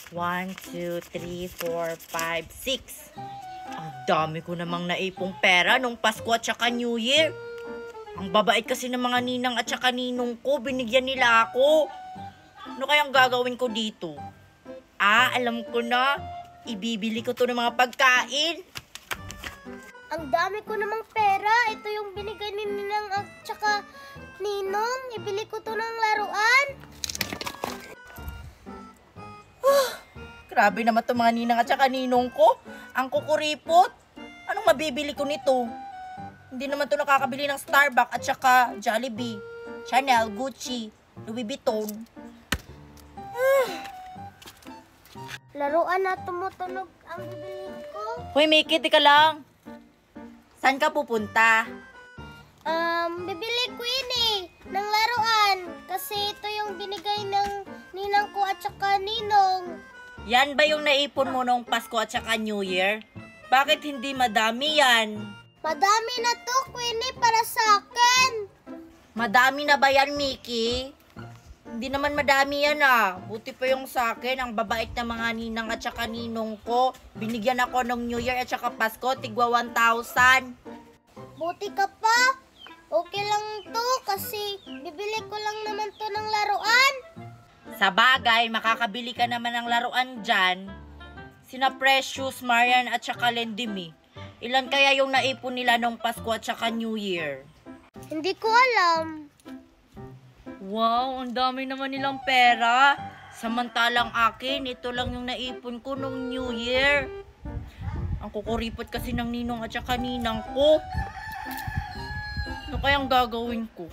1, 2, 3, 4, 5, 6. Ang dami ko namang naipong pera nung Pasko at saka New Year. Ang babait kasi ng mga ninang at saka ninong ko, binigyan nila ako. Ano kayang gagawin ko dito? Alam ko na. Ibibili ko to ng mga pagkain. Ang dami ko namang pera. Ito yung binigay ni Ninang at saka Ninong. Ibili ko to ng laruan. Grabe naman to mga ninang at saka ninong ko. Ang kukuripot. Anong mabibili ko nito? Hindi naman to nakakabili ng Starbucks at saka Jollibee, Chanel, Gucci, Louis Vuitton. Laruan na tumutunog ang bibili ko. Hoy, Mickey, tika lang. Saan ka pupunta? Bibili ko yun ng laruan. Kasi ito yung binigay ng ninang ko at saka ninong. Yan ba yung naipon mo nung Pasko at saka New Year? Bakit hindi madami yan? Madami na to, Queenie, para sa akin. Madami na ba yan, Mickey? Hindi naman madami yan Buti pa yung sa akin, ang babait na mga ninang at saka ninong ko. Binigyan ako ng New Year at saka Pasko, tigwa 1,000. Buti ka pa. Okay lang to kasi bibili ko lang naman to ng laruan. Sa bagay, makakabili ka naman ng laruan dyan. Sina Precious, Marian at saka Lendimi. Ilan kaya yung naipon nila nung Pasko at saka New Year? Hindi ko alam. Wow, ang dami naman nilang pera. Samantalang akin, ito lang yung naipon ko nung New Year. Ang kukuripot kasi ng ninong at saka ninang ko. Ano kayang gagawin ko?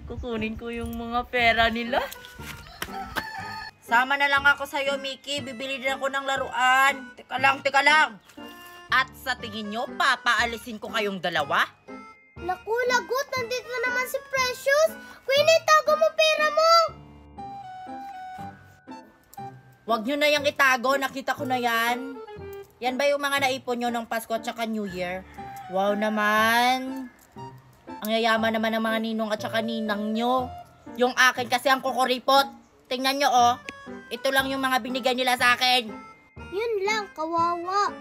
Kukunin ko yung mga pera nila. Sama na lang ako sa'yo, Mickey. Bibili din ako ng laruan. Teka lang. At sa tingin nyo, papaalisin ko kayong dalawa? Naku, lagot. Nandito naman si Precious. Queenie, tago mo pera mo. Huwag nyo na yung itago. Nakita ko na yan. Yan ba yung mga naipon nyo ng Pasko at saka New Year? Wow naman. Ang yayaman naman ng mga ninong at saka ninang nyo. Yung akin kasi ang kukuripot. Tingnan nyo Ito lang yung mga binigay nila sa akin. Yun lang, kawawa.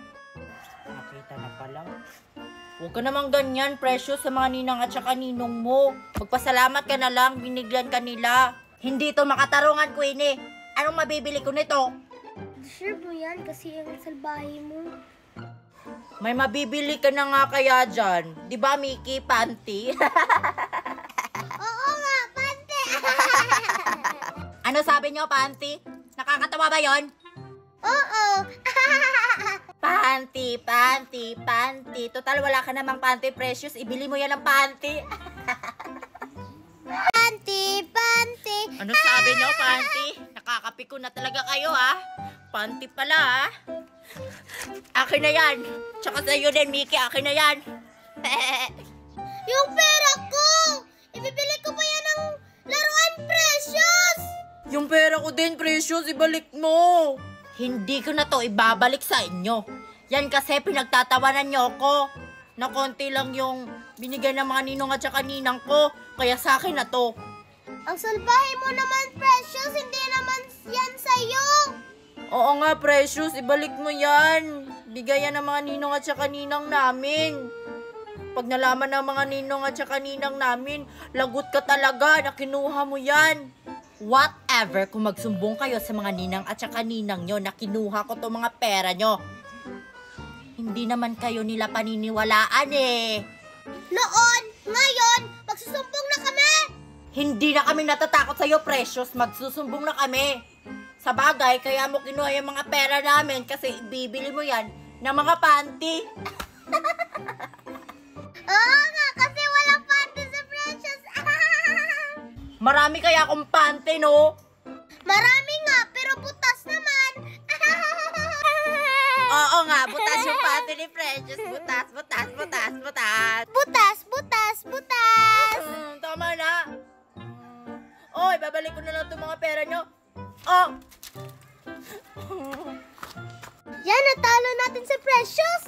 Nakita na pala. Huwag ka naman ganyan, Precious, sa mga ninang at saka ninong mo. Magpasalamat ka na lang, binigyan ka nila. Hindi to makatarungan, Queenie. Anong mabibili ko nito? Sure mo yan kasi yung salbahe mo. May mabibili ka na nga kaya dyan. Di ba, Mickey? Panty? Oo nga, pante. Ano sabi nyo, panty? Nakakatawa ba yon? Oo. Panty. Total, wala ka namang panty, Precious. Ibili mo yan ng panty. Panty. Ano sabi nyo, panty? Nakakapiko na talaga kayo, Panty pala, Akin na yan. Tsaka sa'yo din, Mickey. Akin na yan. Yung pera ko! Ibibili ko pa yan ng laruan, Precious! Yung pera ko din, Precious. Ibalik mo. Hindi ko na to ibabalik sa inyo. Yan kasi pinagtatawanan nyo ko. Na konti lang yung binigay ng mga ninong at saka ninang ko. Kaya sa akin na to. Ang salbahe mo naman, Precious. Hindi naman yan sa'yo. Oo nga, Precious. Ibalik mo yan. Bigayan ng mga ninong at saka ninang namin. Pag nalaman ng mga ninong at saka ninang namin, lagot ka talaga na kinuha mo yan. Whatever kung magsumbong kayo sa mga ninang at saka ninang nyo na kinuha ko to mga pera nyo. Hindi naman kayo nila paniniwalaan Noon, ngayon, magsusumbong na kami. Hindi na kami natatakot sa'yo, Precious. Magsusumbong na kami. Sa bagay, kaya mo kinuha yung mga pera namin kasi ibibili mo yan ng mga panty. Oo nga, kasi walang panty sa Precious. Marami kaya akong panty, no? Marami nga, pero butas naman. Oo nga, butas yung panty ni Precious. Butas. Tama na. Oy, babalik ko na lang itong mga pera nyo. Yan, natalo natin si Precious.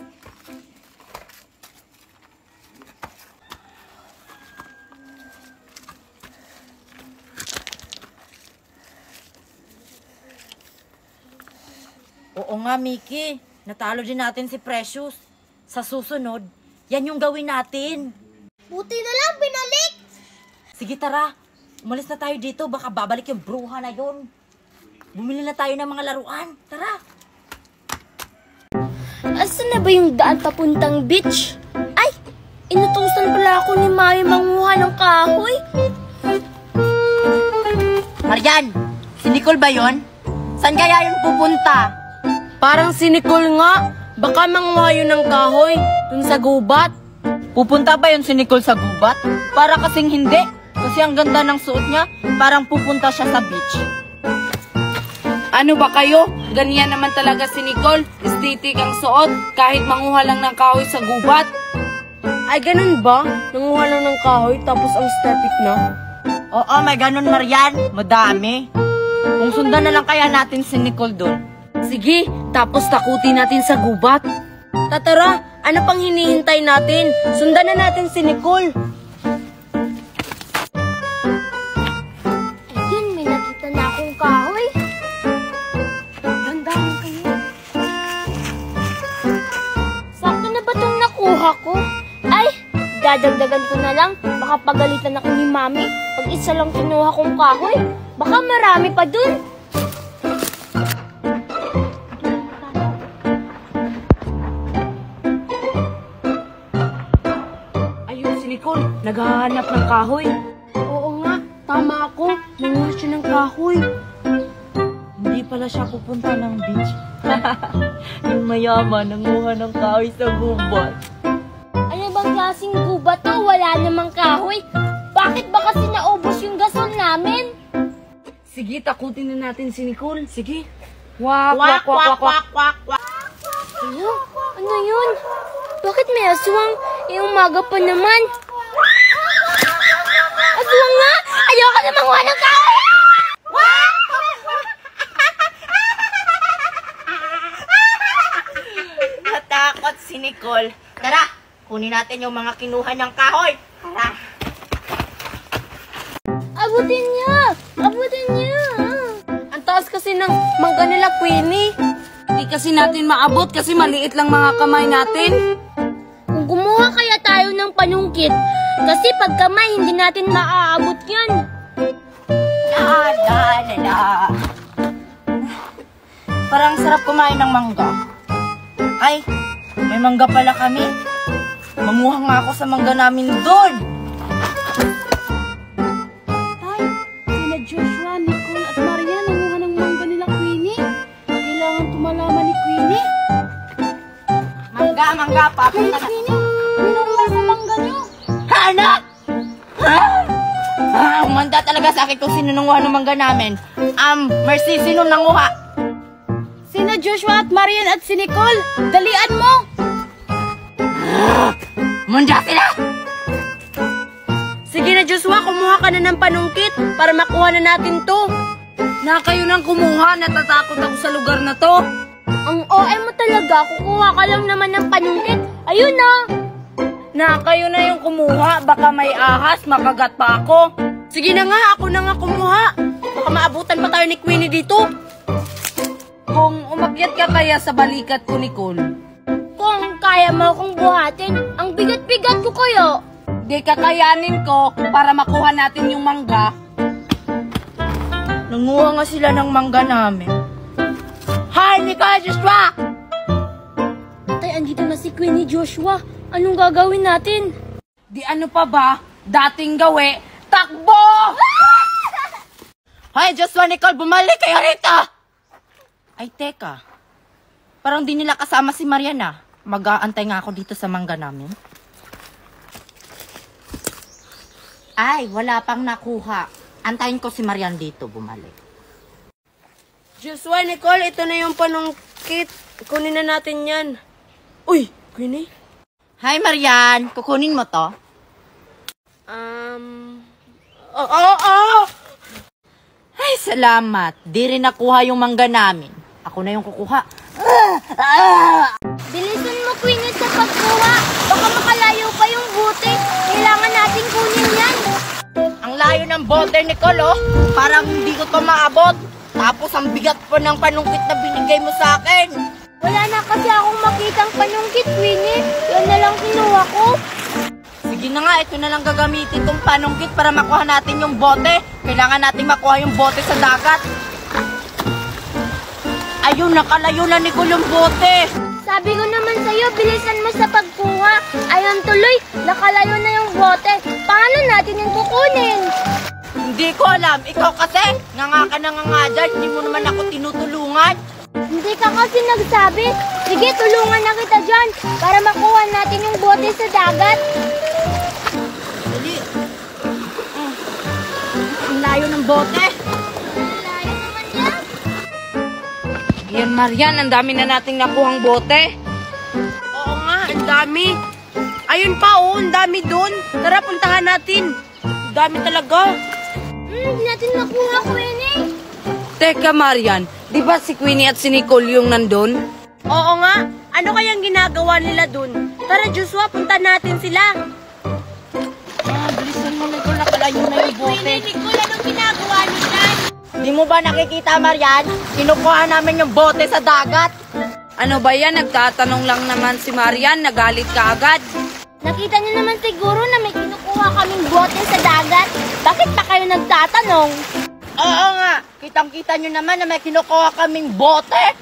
Oo nga, Mickey. Natalo din natin si Precious. Sa susunod, yan yung gawin natin. Buti na lang, binalik! Sige, tara. Umalis na tayo dito. Baka babalik yung bruha na yun. Bumili na tayo ng mga laruan. Tara. Asan na ba yung daan papuntang beach? Ay! Inutusan pala ako ni Mami manguha ng kahoy. Marian, si Nicole ba yun? Saan kaya yun pupunta? Parang si Nicole nga. Baka manguha yun ng kahoy dun sa gubat. Pupunta ba yun si Nicole sa gubat? Para kasing hindi. Kasi ang ganda ng suot niya, parang pupunta siya sa beach. Ano ba kayo? Ganyan naman talaga si Nicole. Aesthetic ang suot kahit manguha lang ng kahoy sa gubat. Ay, ganun ba? Nanguha lang ng kahoy tapos ang aesthetic na? Oo, may ganun, Marian. Madami. Kung sundan na lang kaya natin si Nicole doon. Sige, tapos takutin natin sa gubat. Tatara, ano pang hinihintay natin? Sundan na natin si Nicole. Ayun, may nakita na akong kahoy. Dandahan kayo. Sakto na ba itong nakuha ko? Ay, dadagdagan ko na lang. Baka pagalitan ako ni Mami pag isa lang kinuha kong kahoy. Baka marami pa dun. Ayun si Nicole, naghahanap ng kahoy. Oo nga, tama ako. Nanguha siya ng kahoy. Hindi pala siya pupunta ng beach. Yung mayaman, nanguha ng kahoy sa gubat. Ano bang klaseng gubat to? Wala namang kahoy. Bakit ba kasi naubos yung gasol namin? Sige, takutin na natin si Nicole. Sige. Wak, wak, wak, wak, wak. Ano? Ano yun? Bakit may aswang? Umaga pa naman. Aswang nga! Ayoko na manguha ng kahoy! Natakot si Nicole. Tara, kunin natin yung mga kinuha niyang kahoy. Tara. Abutin niya! Abutin niya! Ang taas kasi ng mangga nila, Queenie. Hindi kasi natin maabot kasi maliit lang mga kamay natin. Kung kumuha kaya tayo ng panungkit, kasi pag kamay, hindi natin maaabot yan. La, la, la, la. Parang sarap kumain ng mangga. Ay, may mangga pala kami. Manguha nga ako sa mangga namin doon. Tay, sila Joshua, Nicole at Maria nanguha ng mangga nila, Queenie. Kailangan tumalaman ni Queenie. Mangga, mangga, papunta na. Binuha sa mangga niyo. Ha, anak? Ha? Umanda talaga sa akin kung sino nanguha ng mangga namin. Mercy, sino nanguha? Sina Joshua at Marian at si Nicole. Dalian mo! Munda sila! Sige na Joshua, kumuha ka na ng panungkit para makuha na natin to. Na kayo nang kumuha, natatakot ako sa lugar na to. Ang OM mo talaga, kukuha ka lang naman ng panungkit. Ayun na! Na kayo na yung kumuha, baka may ahas, makagat pa ako. Sige na nga, ako na nga kumuha. Baka maabutan pa tayo ni Queenie dito. Kung umakyat ka kaya sa balikat ko, Nicole. Kung kaya mo akong buhatin, ang bigat-bigat ko kayo. Di kakayanin ko para makuha natin yung mangga. Nanguha nga sila ng mangga namin. Hi, Nicole, Joshua! Tay, andito na si Queenie Joshua. Anong gagawin natin? Di ano pa ba? Dating gawi, takbo! Hi, Joshua, Nicole, bumalik kayo rito! Ay, teka. Parang di nila kasama si Mariana. Mag-aantay nga ako dito sa mangga namin. Ay, wala pang nakuha. Antayin ko si Marian dito bumalik. Joshua, Nicole, ito na yung panungkit. Kunin na natin yan. Uy, Queenie? Hi, Marian. Kukunin mo to? Ay, salamat. Di rin nakuha yung mangga namin. Ako na yung kukuha. Bilisan mo, Queenie, sa pagkuha. Baka makalayo pa yung buti. Kailangan natin kunin yan. Ang layo ng boulder, Nicole, oh. Parang hindi ko to maabot. Tapos ang bigat pa ng panungkit na binigay mo sa akin. Wala na kasi akong makitang panungkit, Queenie. Yan na lang kinuha ko. Sige na nga, ito na lang gagamitin tong panungkit para makuha natin yung bote. Kailangan natin makuha yung bote sa dagat. Ayun, nakalayo na, Nicole, yung bote. Sabi ko naman sa'yo, bilisan mo sa pagkuha. Ayun tuloy, nakalayo na yung bote. Paano natin yung kukunin? Hindi ko alam. Ikaw kasi, nga ka na nga dyan. Hindi mo naman ako tinutulungan. Hindi ka kasi nagsabi. Sige, tulungan na kita dyan para makuha natin yung bote sa dagat. Dali. Ang layo ng bote. Layo naman yan. Yan, Marian, ang dami na nating nakuhang bote. Oo nga, ang dami. Ayun pa, oh, ang dami dun. Tara, puntahan natin. Ang dami talaga. Hindi natin makuha, Queenie. Teka, Marian, di ba si Queenie at si Nicole yung nandun? Oo nga. Ano kayang ginagawa nila dun? Tara, Joshua, punta natin sila. Bilisan mo, Nicole. Nakalayo na yung bote. Nicole, anong ginagawa nila? Di mo ba nakikita, Marian? Kinukuha namin yung bote sa dagat. Ano ba yan? Nagtatanong lang naman si Marian, nagalit ka agad. Nakita niyo naman siguro na may kinukuha kaming bote sa dagat. Bakit pa kayo nagtatanong? Oo nga. Kitang-kita nyo naman na may kinukuha kaming bote.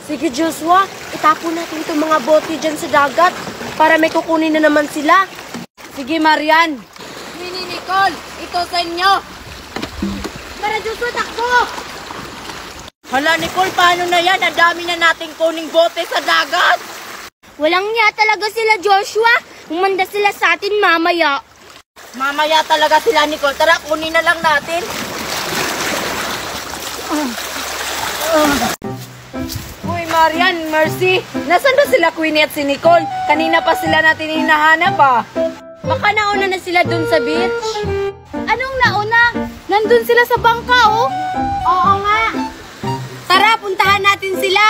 Sige, Joshua, itapon natin itong mga bote dyan sa dagat para may kukunin na naman sila. Sige, Marian. Queenie, Nicole, ito sa inyo. Tara, Joshua, takbo! Hala, Nicole, paano na yan? Ang dami na nating kuning bote sa dagat. Walang niya talaga sila, Joshua. Umanda sila sa atin mamaya. Mamaya talaga sila, Nicole. Tara, kunin na lang natin. Uy, Marian, Mercy, nasan ba sila Queenie at si Nicole? Kanina pa sila natin hinahanap ah. Baka nauna na sila dun sa beach. Anong nauna? Nandun sila sa bangka, oh. Oo nga. Tara, puntahan natin sila.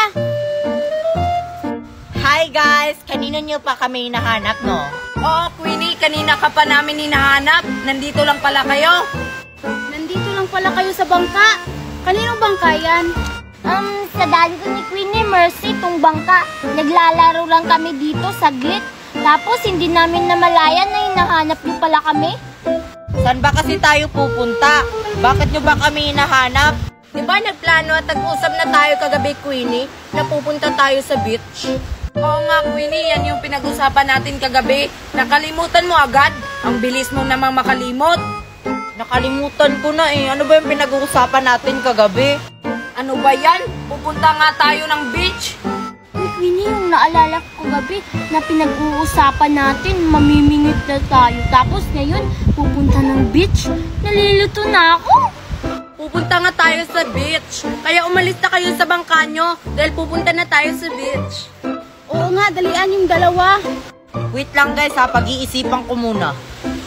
Hi, guys. Kanina nyo pa kami hinahanap, no? Oo, Queenie, kanina ka pa namin hinahanap. Nandito lang pala kayo. Nandito lang pala kayo sa bangka. Kaninong bangka yan? Sa daddy ko ni Queenie, Mercy, tong bangka. Naglalaro lang kami dito sa gate. Tapos hindi namin namalayan na hinahanap niyo pala kami. Saan ba kasi tayo pupunta? Bakit nyo ba kami hinahanap? Diba nagplano at nag-usap na tayo kagabi, Queenie, na pupunta tayo sa beach? Oo nga, Queenie, yan yung pinag-usapan natin kagabi. Nakalimutan mo agad. Ang bilis mo namang makalimot. Nakalimutan ko na eh. Ano ba yung pinag-uusapan natin kagabi? Ano ba yan? Pupunta nga tayo ng beach. Uy, Queenie, yung naalala ko gabi na pinag-uusapan natin, mamimingit na tayo. Tapos ngayon, pupunta ng beach. Nalilito na ako. Pupunta nga tayo sa beach. Kaya umalis na kayo sa bangka nyo dahil pupunta na tayo sa beach. Oo nga, dalian yung dalawa. Wait lang guys ha, pag-iisipan ko muna.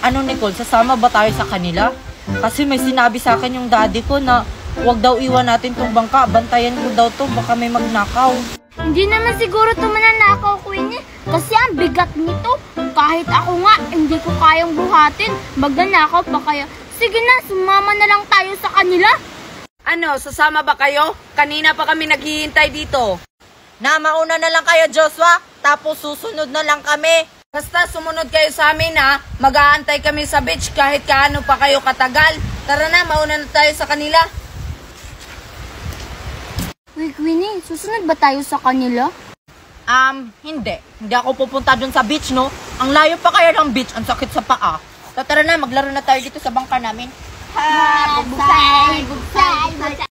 Ano Nicole, sasama ba tayo sa kanila? Kasi may sinabi sa akin yung daddy ko na huwag daw iwan natin tong bangka. Bantayan ko daw to, baka may magnakaw. Hindi naman siguro ito mananakaw, Queenie. Kasi ang bigat nito. Kahit ako nga, hindi ko kayang buhatin. Magnanakaw pa kaya. Sige na, sumama na lang tayo sa kanila. Ano, sasama ba kayo? Kanina pa kami naghihintay dito. Na, mauna na lang kayo Joshua, tapos susunod na lang kami. Basta sumunod kayo sa amin ha. Mag-aantay kami sa beach kahit kaano pa kayo katagal. Tara na, mauna na tayo sa kanila. Uy, Queenie, susunod ba tayo sa kanila? Hindi. Hindi ako pupunta dun sa beach, no? Ang layo pa kaya ng beach, ang sakit sa paa. Tara na, maglaro na tayo dito sa bangka namin. Bugsay, bugsay, bugsay.